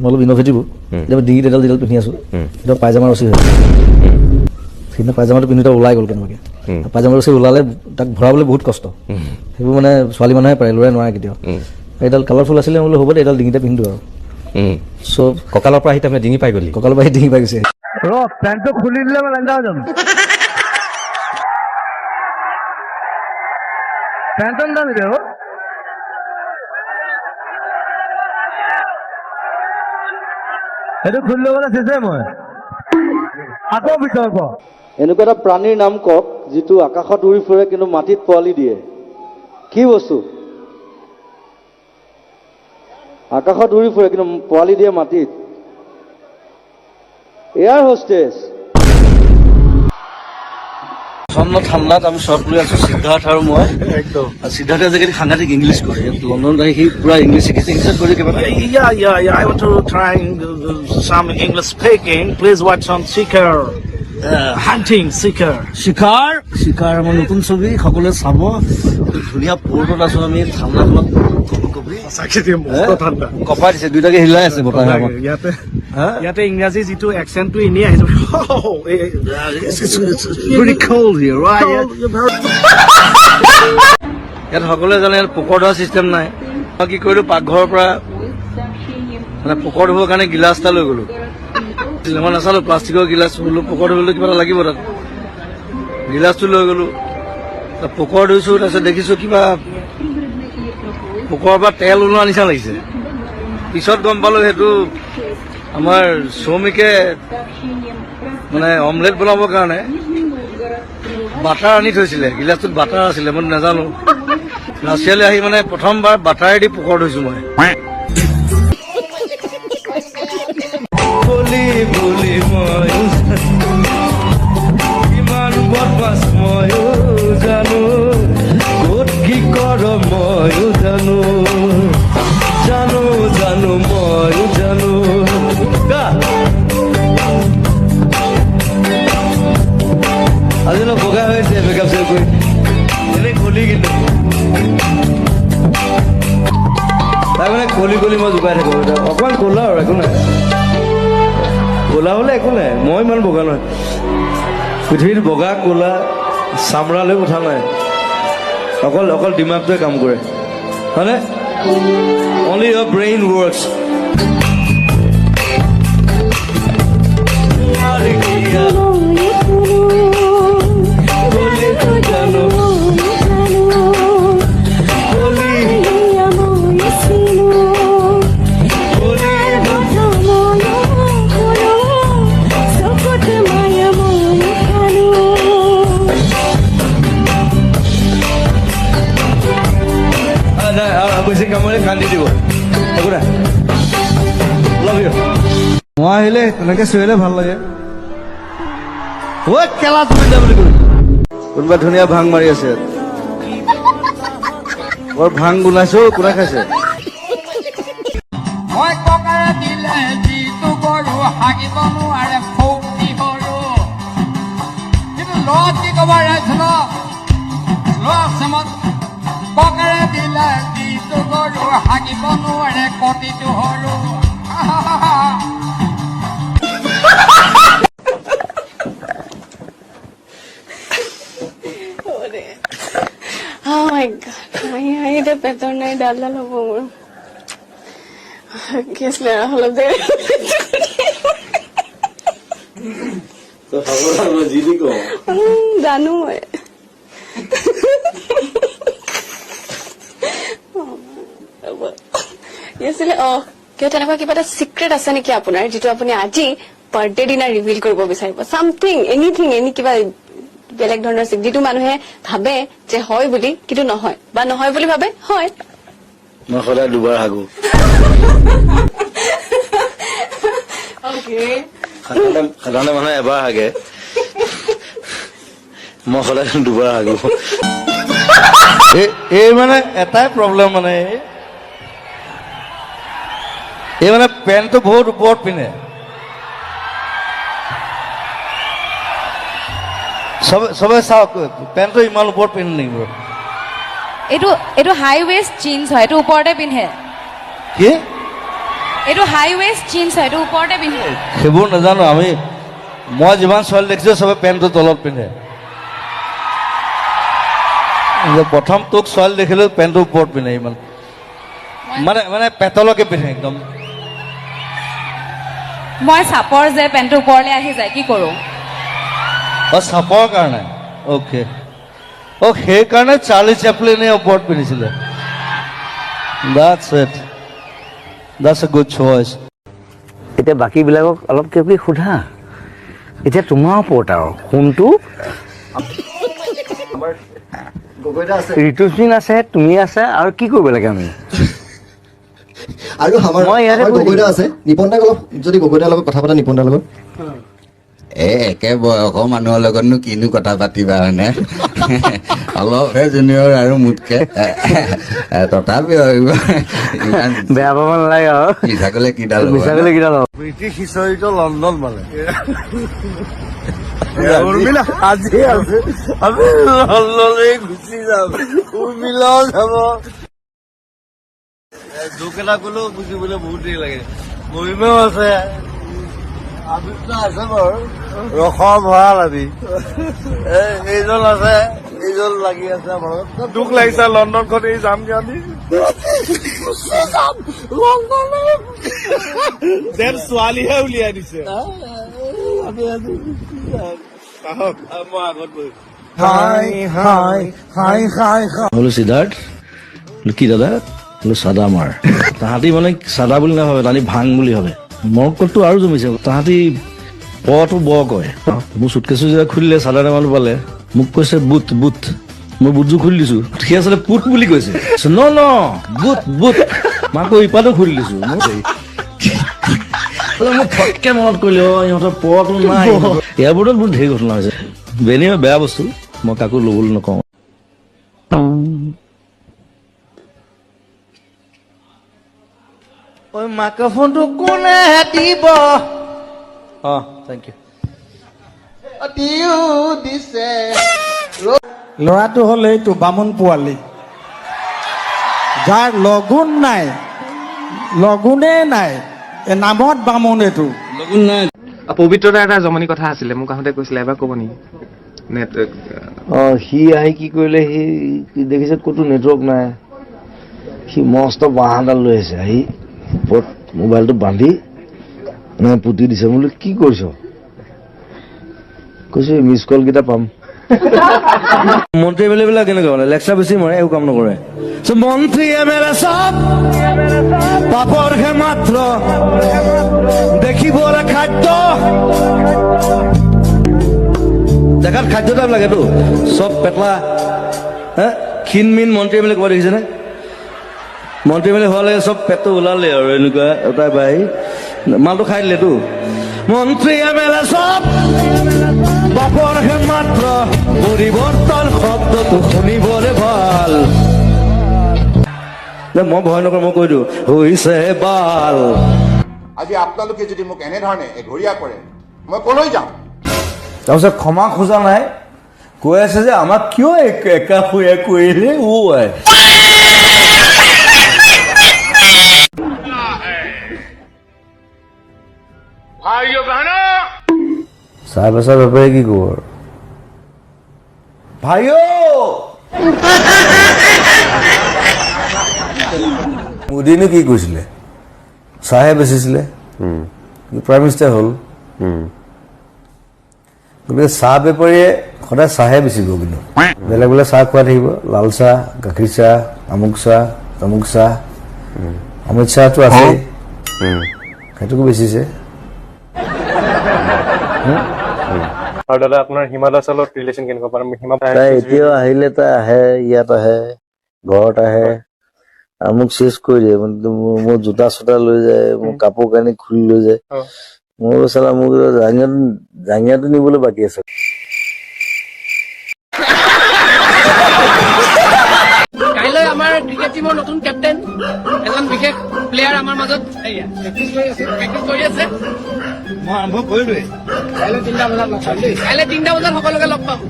মই অলপ ইন'ভেটিভ এতিয়া ডিঙিত এডাল যিডাল পিন্ধি আছোঁ এতিয়া পায়জামা ৰচি হয় সেইদিনা পায়জামাটো পিন্ধোতে ওলাই গ'ল কেনেবাকৈ পায়জামা ৰচি ওলালে তাক ভৰাবলৈ বহুত কষ্ট সেইবোৰ মানে ছোৱালী মানুহে পাৰে ল'ৰাই নোৱাৰে কেতিয়াও এইডাল কালাৰফুল আছিলে বোলো হ'ব দে এইডাল ডিঙিতে পিন্ধো আৰু চব কঁকালৰ পৰা আহি তাৰমানে ডিঙি পাই গ'লি কঁকালৰ পৰা ডিঙি পাই গৈছে পেণ্টটো খুলি দিলে মই লেংডা হৈ যাম পেণ্টন দাম এতিয়া সেইটো খুলি ল'বলৈ চেষ্টাই মই আকৌ বিতৰ্ক এনেকুৱা এটা প্ৰাণীৰ নাম কওক যিটো আকাশত উৰি ফুৰে কিন্তু মাটিত পোৱালি দিয়ে কি বস্তু আকাশত উৰি ফুৰে কিন্তু পোৱালি দিয়ে মাটিত এয়াৰ হোষ্টেছ প্ৰচণ্ড ঠাণ্ডাত আমি শ্বৰ্ট লৈ আছোঁ সিদ্ধাৰ্থ আৰু মই একদম সিদ্ধাৰ্থে আজিকালি সাংঘাতিক ইংলিছ কৰে লণ্ডনত আহি সি পুৰা ইংলিছ শিকিছে ইংলিছত কৰি কিবা Yeah. I want to try some English speaking. Please watch on Seeker. Hunting Seeker. শিকাৰ আমাৰ নতুন ছবি সকলোৱে চাব ধুনীয়া পৰ্টত আছোঁ আমি ঠাণ্ডাখনত কপাই দিছে দুইটাকে হিলাই আছে বতাহে আমাক ইয়াতে ইংৰাজী যিটো একচেণ্টটো এনেই আহিছে ইয়াত সকলোৱে জানে ইয়াত পোকৰ ধৰা চিষ্টেম নাই মই কি কৰিলোঁ পাকঘৰৰ পৰা মানে পোকৰ ধুবৰ কাৰণে গিলাচ এটা লৈ গ'লোঁ মই নাচালোঁ প্লাষ্টিকৰ গিলাচ বোলো পোকৰ ধুবলৈ কিবা এটা লাগিব তাত গিলাচটো লৈ গ'লোঁ পোকৰ ধুইছোঁ তাৰপিছত দেখিছোঁ কিবা পোকৰ পৰা তেল ওলোৱা নিচিনা লাগিছে পিছত গম পালোঁ সেইটো আমাৰ শ্ৰমিকে মানে অমলেট বনাবৰ কাৰণে বাটাৰ আনি থৈছিলে গিলাচটোত বাটাৰ আছিলে মই নাজানো ৰাছিয়ালৈ আহি মানে প্ৰথমবাৰ বাটাৰেদি পোকৰ ধুইছোঁ মই ইমান বদমাছ ময়ো জানো ক'ত কি কৰ ময়ো জানো জানো জানো ময়ো জানো আজি অলপ বগা হৈছে মেকআপ চেকআপ কৰি এনেই কলি কিন্তু তাৰমানে কলি কলি মই জোকাই থাকোঁ অকণমান ক'লা আৰু একো নাই ক'লা হ'লে একো নাই মই ইমান বগা নহয় পৃথিৱীত বগা ক'লা চামৰালৈ কথা নাই অকল দিমাগটোৱে কাম কৰে হয়নে অনলি ইয়ৰ ব্ৰেইন ৱৰ্কছ বেছি কামৰে কান্দি দিব একো নাই লাভ ইউ মই আহিলে তেনেকৈ চিঞৰিলে ভাল লাগে খেলা তুমি যা বুলি কৈ কোনোবা ধুনীয়া ভাং মাৰি আছে বৰ ভাং গোলাইছো কোনে খাইছে মই ককাৰে দিলে যিটো গৰু হাগিব নোৱাৰে ফৌতি সৰু কিন্তু লত কি ক'ব ৰাইছিল লমত ককাৰে দিলে যিটো গৰু হাগিব নোৱাৰে কটিটো সৰু Oh my god, I the better night dala lo mo. Guess le halo de. তো খবৰ আৰু জিদি কো জানো মই ইয়েছিলে কিয় তেনেকুৱা কিবা এটা সিক্ৰেট আছে নেকি আপোনাৰ যিটো আপুনি আজি বাৰ্থডে দিনা ৰিভিল কৰিব বিচাৰিব সামথিং এনিথিং এনি কিবা বেলেগ ধৰণৰ যিটো মানুহে ভাবে যে হয় বুলি কিন্তু নহয় বা নহয় বুলি ভাবে হয় মই সদায় দুবাৰ হাগো ওকে সাধাৰণতে মানুহে এবাৰ হাগে মই সদায় দুবাৰ হাগো এই মানে এটাই প্ৰব্লেম মানে এই মানে পেণ্টটো বহুত ওপৰত পিন্ধে সবে চাওক পেণ্টটো ইমান ওপৰত পিন্ধে নেকি এইটো হাই ৱেষ্ট জিন্স হয় এইটো ওপৰতে পিন্ধে কি এইটো হাই ৱেষ্ট জিন্স হয়, এইটো ওপৰতে পিন্ধে। সেইবোৰ নাজানো আমি। মই যিমান ছোৱালী দেখিছোঁ চবে পেণ্টটো তলত পিন্ধে। প্ৰথম তোক ছোৱালী দেখিলোঁ পেণ্টটো ওপৰত পিন্ধে ইমান, মানে মানে পেটলৈকে পিন্ধে একদম। মই চাপৰ যে পেণ্টটো ওপৰলৈ আহি যায়, কি কৰোঁ? চাপৰ কাৰণে অ'কে। সেইকাৰণে চাৰ্লি চেপলিনে ওপৰত পিন্ধিছিলে। That's a good choice. এতিয়া বাকীবিলাকক অলপ কিবা কিবি সোধা। এতিয়া তোমাৰ ওপৰত আৰু কোনটো ঋতুস্মিন আছে, তুমি আছে, আৰু কি কৰিব লাগে আমি? আৰু আমাৰ গগৈদা আছে, নিপন দাক অলপ যদি গগৈদাৰ লগত কথা পাতা, নিপন দাৰ লগত। একে বয়সৰ মানুহৰ লগতনো কিনো কথা পাতিবা হয়নে? অলপহে জুনিয়ৰ আৰু মোতকে, তথাপিও বেয়া পাব নালাগে আৰু। মিছা কলে কিডাল ব্ৰিটিছ হিষ্টৰীটো লণ্ডন মানে আজি আছে, আমি লণ্ডনে গুচি যাম, উৰ্মিলাও যাব। জোক এটা ক'লেও বুজিবলৈ বহুত দেৰি লাগে। মহিমাও আছে, আবিৰ্তা আছে বাৰু, ৰসৰ ভঁৰাল আমি। এইজন আছে, এইজন লাগি আছে আমাৰ। দুখ লাগিছে লণ্ডনখন এই যামগে আমি, যেন ছোৱালীহে উলিয়াই দিছে। মই আগত বহি বোলো সিদ্ধাৰ্থ, কি দাদা? বোলো চাদা মাৰ। তাহাঁতি মানে চাদা বুলি নাভাবে, তাহাঁতি ভাং বুলি ভাবে। মৰকতটো আৰু জমিছে, তাহাঁতি পটো ব কয়। মোৰ চুটকেছো যেতিয়া খুলিলে চাদা টেমাটো পালে, মোক কৈছে বুট বুট। মই বুটযোৰ খুলি দিছো, সি আচলতে পুট বুলি কৈছে। ন বুট বুট, মাকো ইপাতো খুলি দিছো। মোক ফটকে মনত কৰিলে, ইহঁতৰ পটো নাই। এয়াৰপৰ্টত বহুত ধেৰ ঘটনা হৈছে। বেনি বেয়া বস্তু, মই কাকো ল'বলৈ নকওঁ। মাইক্ৰফোনটো কোনে দিব? Thank you. দিছে ল'ৰাটো হ'ল এইটো বামুণ পোৱালি, যাৰ লগুণে নাই, নামত বামুণ। এইটো লগুণ নাই। পবিত্ৰতা এটা জমনি কথা আছিলে, মোক আহোঁতে কৈছিলে, এবাৰ ক'ব নেকি? সি আহি কি কৰিলে, সি দেখিছে ক'তো নেটৱৰ্ক নাই, সি মস্ত বাঁহডাল লৈ আহিছে, আহি ওপৰত মোবাইলটো বান্ধি পুতি দিছে। বোলো কি কৰিছ? কৈছো মিছ কল কেইটা পাম। মন্ত্ৰী এম এল এ বিলাক কেনেকুৱা মানে লেকচাৰ বেছি মাৰে, একো কাম নকৰে। মন্ত্ৰী এম এল এ চব পাপৰহে মাত্ৰ, দেখিবলে খাদ্য, দেখাত খাদ্য টাইপ লাগেতো, চব পেটলা ক্ষীণ মিন। মন্ত্ৰী এম এল এ ক'ব দেখিছেনে? মন্ত্ৰী এম এল এ হোৱা লাগে চব পেটটো ওলালে আৰু এনেকুৱা এটাই বাই মালটো খাই দিলেতো। মন্ত্ৰী এম এল এ চব বাপৰহে মাত্ৰ, পৰিৱৰ্তন শব্দটো শুনিবলে ভাল। মই ভয় নকৰো, মই কৈ দিওঁ হৈছে বাল। আজি আপোনালোকে যদি মোক এনেধৰণে এঘৰীয়া কৰে, মই কলৈ যাম? তাৰপিছত ক্ষমা খোজা নাই, কৈ আছে যে আমাক কিয় একা শুয়া কৰিলে। চাহ বেচা বেপাৰী কি কব? ভাইও মোদীনো কি কৈছিলে? চাহে বেচিছিলে, প্ৰাইম মিনিষ্টাৰ হ'ল। গতিকে চাহ বেপাৰীয়ে সদায় চাহে বেচিব, কিন্তু বেলেগ বেলেগ চাহ খুৱাই থাকিব, লাল চাহ, গাখীৰ চাহ, আমুক চাহ, তামুক চাহ। অমিত শ্বাহটো আছে, সেইটোকো বেচিছে। আৰু দাদা আপোনাৰ হিমালয় চালত ৰিলেশ্যন কেনেকুৱা? তাই এতিয়াও আহিলে, তাই আহে, ইয়াত আহে, ঘৰত আহে, মোক চেচ কৰি দিয়ে। মোৰ জোতা চোতা লৈ যায়, মোৰ কাপোৰ কানি খুলি লৈ যায়। মোৰ চালা মোক জাঙিয়াটো নিবলৈ বাকী আছে। কাইলৈ আমাৰ ক্ৰিকেট টিমৰ নতুন কেপ্টেইন, এজন বিশেষ প্লেয়াৰ আমাৰ মাজত প্ৰেক্টিচ কৰি আছে। মই আৰম্ভ কৰিলোৱেই। কাইলৈ 3টা বজাত সকলোকে লগ পাম।